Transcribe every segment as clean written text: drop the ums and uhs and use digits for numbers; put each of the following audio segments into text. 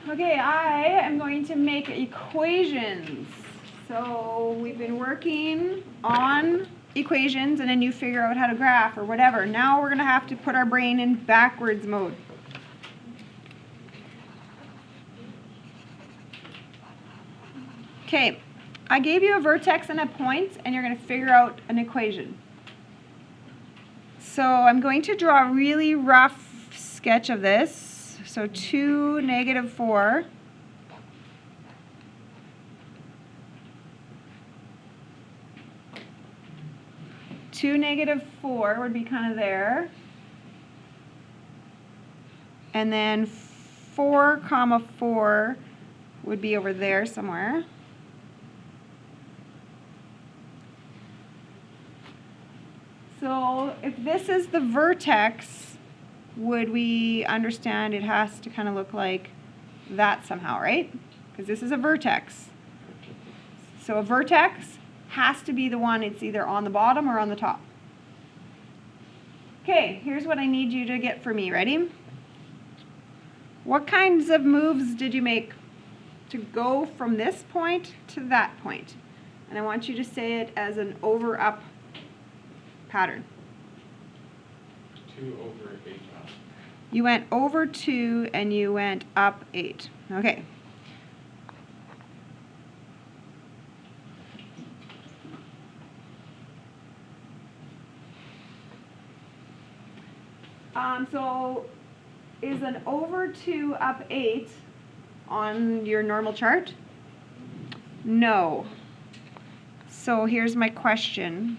Okay, I am going to make equations. So we've been working on equations and then you figure out how to graph or whatever. Now we're going to have to put our brain in backwards mode. Okay, I gave you a vertex and a point and you're going to figure out an equation. So I'm going to draw a really rough sketch of this. So 2, -4. Two, -4 would be kind of there. And then 4, 4 would be over there somewhere. So if this is the vertex, would we understand it has to kind of look like that somehow, right? Because this is a vertex. So a vertex has to be the one, it's either on the bottom or on the top. Okay, here's what I need you to get for me. Ready? What kinds of moves did you make to go from this point to that point? And I want you to say it as an over-up pattern. 2 over 8 up. You went over 2 and you went up 8. Okay. So is an over 2 up 8 on your normal chart? No. So here's my question.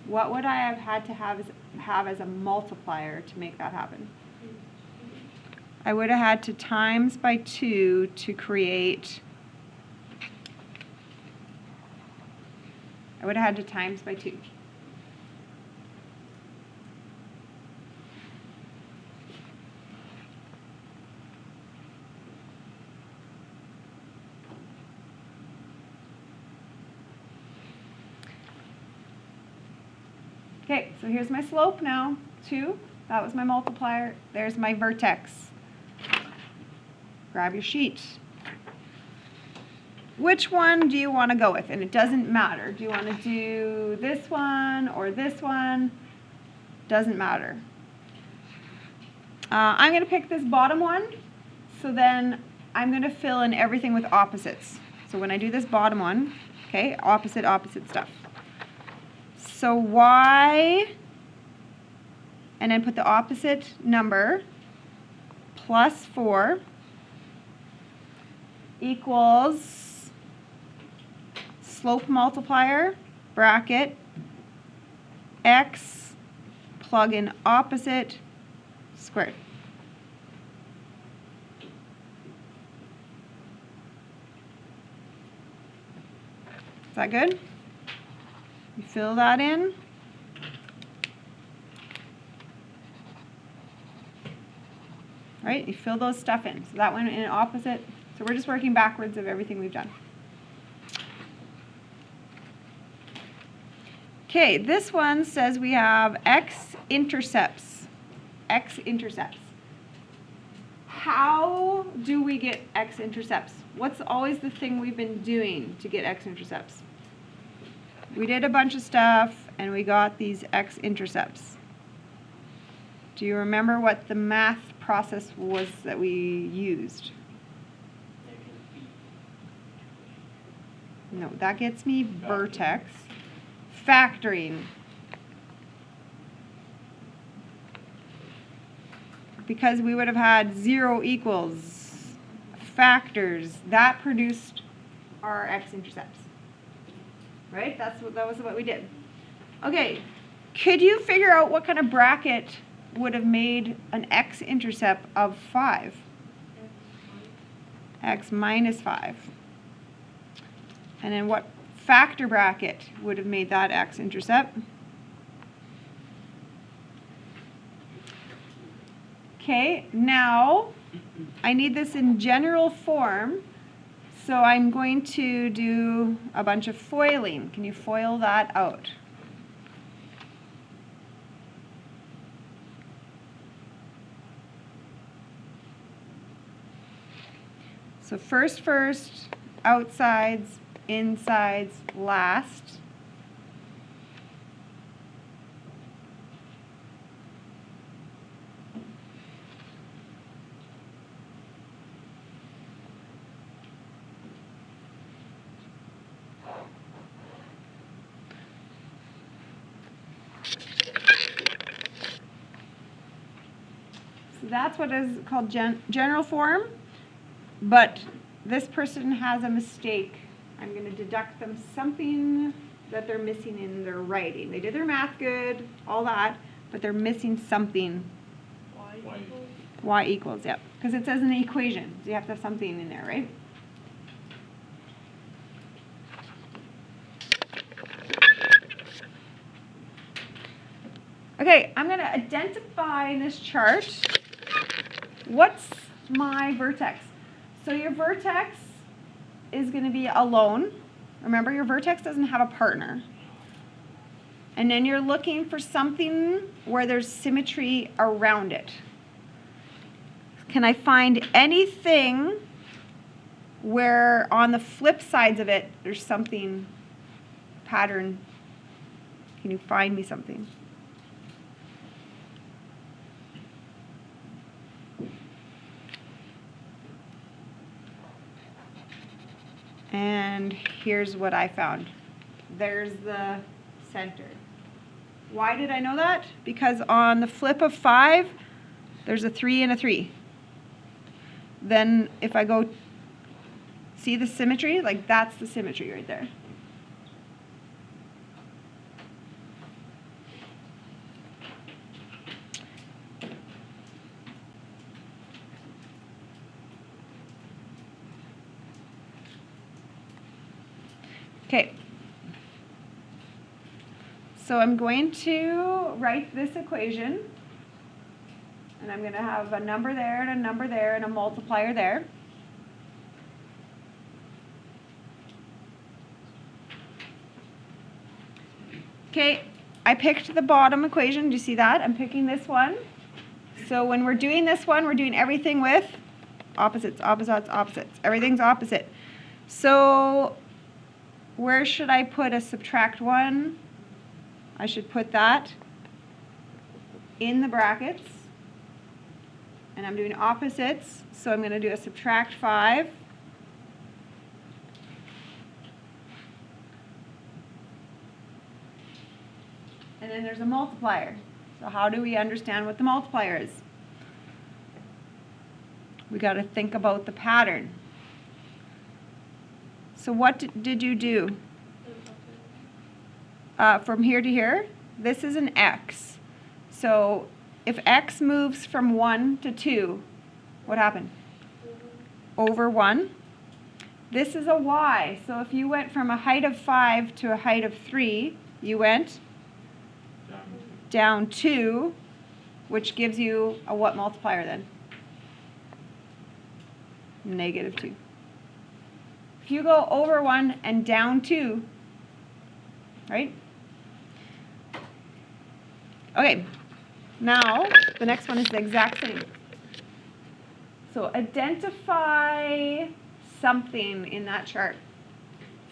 What would I have had to have as a multiplier to make that happen? I would have had to times by 2 to create. I would have had to times by 2. Okay, so here's my slope now, 2. That was my multiplier. There's my vertex. Grab your sheet. Which one do you want to go with? And it doesn't matter. Do you want to do this one or this one? Doesn't matter. I'm going to pick this bottom one. So then I'm going to fill in everything with opposites. So when I do this bottom one, okay, opposite stuff. So y, and then put the opposite number, plus 4 equals slope multiplier, bracket, x, plug in opposite, squared. Is that good? You fill that in. Right? You fill those stuff in. So that went in opposite. So we're just working backwards of everything we've done. Okay, this one says we have x-intercepts. X-intercepts. How do we get x-intercepts? What's always the thing we've been doing to get x-intercepts? We did a bunch of stuff and we got these x-intercepts. Do you remember what the math process was that we used? No, that gets me vertex. Factoring. Because we would have had 0 equals factors. That produced our x-intercepts. Right? That was what we did. Okay, could you figure out what kind of bracket would have made an x-intercept of 5? X minus 5. And then what factor bracket would have made that x-intercept? Okay, now I need this in general form. So I'm going to do a bunch of foiling. Can you FOIL that out? So first, outsides, insides, last. So that's what is called general form, but this person has a mistake. I'm going to deduct them something that they're missing in their writing. They did their math good, all that, but they're missing something. Y equals, yep. Because it says in the equation, so you have to have something in there, right? Okay, I'm going to identify in this chart what's my vertex. So your vertex is going to be alone. Remember, your vertex doesn't have a partner. And then you're looking for something where there's symmetry around it. Can I find anything where on the flip sides of it there's something pattern? Can you find me something? And here's what I found. There's the center. Why did I know that? Because on the flip of 5, there's a 3 and a 3. Then if I go, see the symmetry? Like that's the symmetry right there. Okay, so I'm going to write this equation, and I'm going to have a number there and a number there and a multiplier there. Okay, I picked the bottom equation. Do you see that? I'm picking this one. So when we're doing this one, we're doing everything with opposites, opposites, opposites. Everything's opposite. So where should I put a subtract 1? I should put that in the brackets. And I'm doing opposites, so I'm going to do a subtract 5. And then there's a multiplier. So how do we understand what the multiplier is? We got to think about the pattern. So what did you do? From here to here, this is an x. So if x moves from 1 to 2, what happened? Over 1. This is a y. So if you went from a height of 5 to a height of 3, you went down 2, which gives you a what multiplier then? Negative 2. If you go over 1 and down 2, right? Okay, now the next one is the exact same. So identify something in that chart.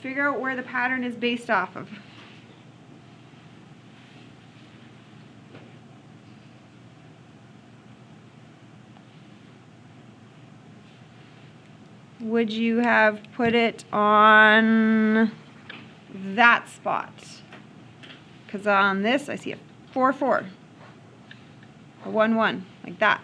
Figure out where the pattern is based off of. Would you have put it on that spot? Because on this I see a 4, 4, a 1, 1, like that.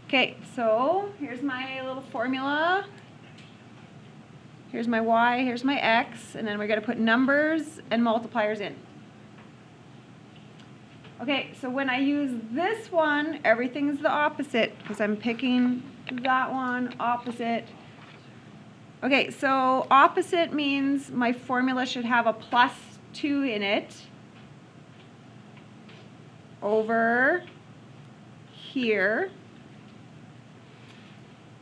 Okay, so here's my little formula. Here's my y, here's my x, and then we're going to put numbers and multipliers in. Okay, so when I use this one, everything's the opposite because I'm picking that one opposite. Okay, so opposite means my formula should have a +2 in it over here.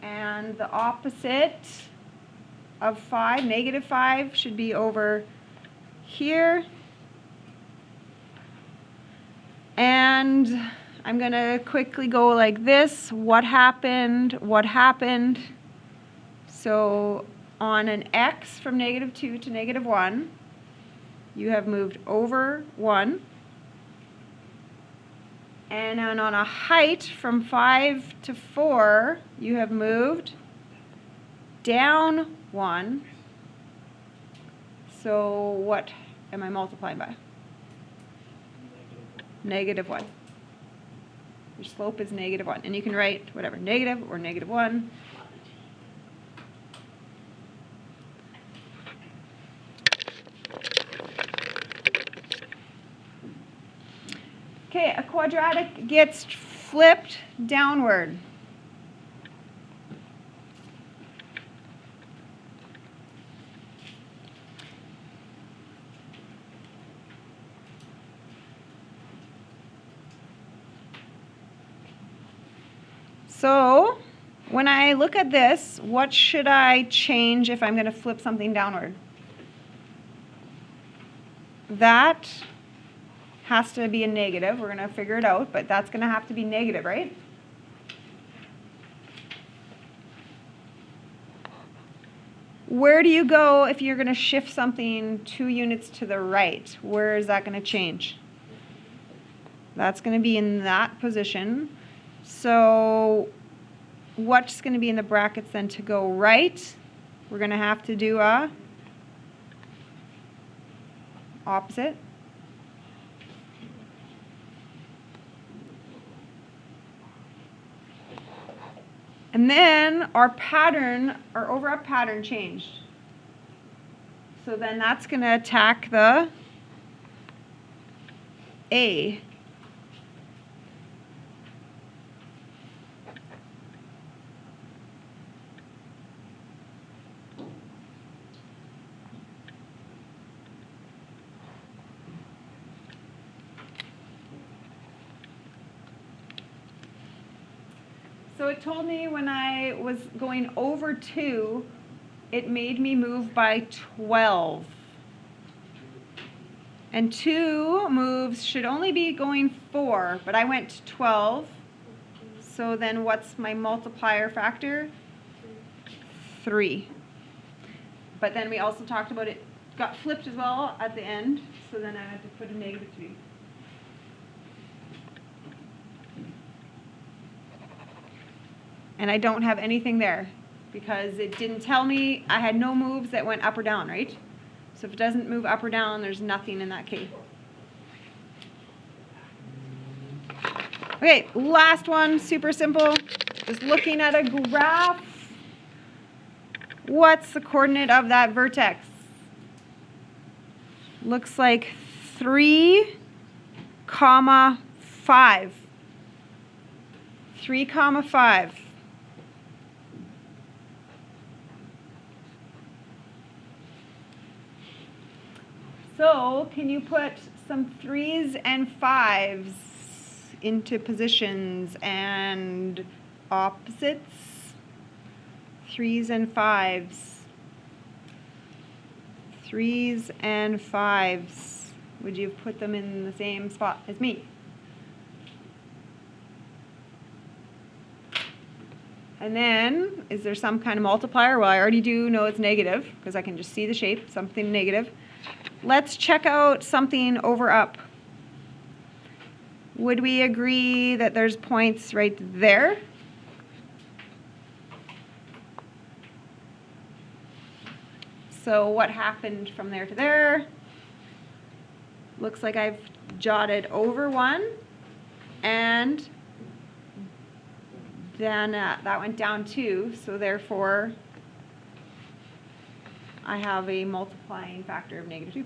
And the opposite of 5, -5, should be over here. And I'm going to quickly go like this. What happened? What happened? So on an x from -2 to -1, you have moved over 1. And then on a height from 5 to 4, you have moved down 1. So what am I multiplying by? -1. Your slope is -1. And you can write whatever, negative or -1. Okay, a quadratic gets flipped downward. So when I look at this, what should I change if I'm going to flip something downward? That has to be a negative. We're going to figure it out, but that's going to have to be negative, right? Where do you go if you're going to shift something 2 units to the right? Where is that going to change? That's going to be in that position. So what's going to be in the brackets then to go right? We're going to have to do a opposite. And then our pattern, our over-up pattern changed. So then that's going to attack the A. So it told me when I was going over 2, it made me move by 12. And 2 moves should only be going 4, but I went 12. So then what's my multiplier factor? 3. But then we also talked about it got flipped as well at the end, so then I had to put a -3. And I don't have anything there because it didn't tell me. I had no moves that went up or down, right? So if it doesn't move up or down, there's nothing in that case. Okay, last one, super simple. Just looking at a graph. What's the coordinate of that vertex? Looks like 3, 5. 3, 5. So can you put some 3s and 5s into positions and opposites? 3s and 5s. 3s and 5s. Would you put them in the same spot as me? And then, is there some kind of multiplier? Well, I already do know it's negative because I can just see the shape, something negative. Let's check out something over up. Would we agree that there's points right there? So what happened from there to there? Looks like I've jotted over 1, and then that went down 2, so therefore I have a multiplying factor of -2.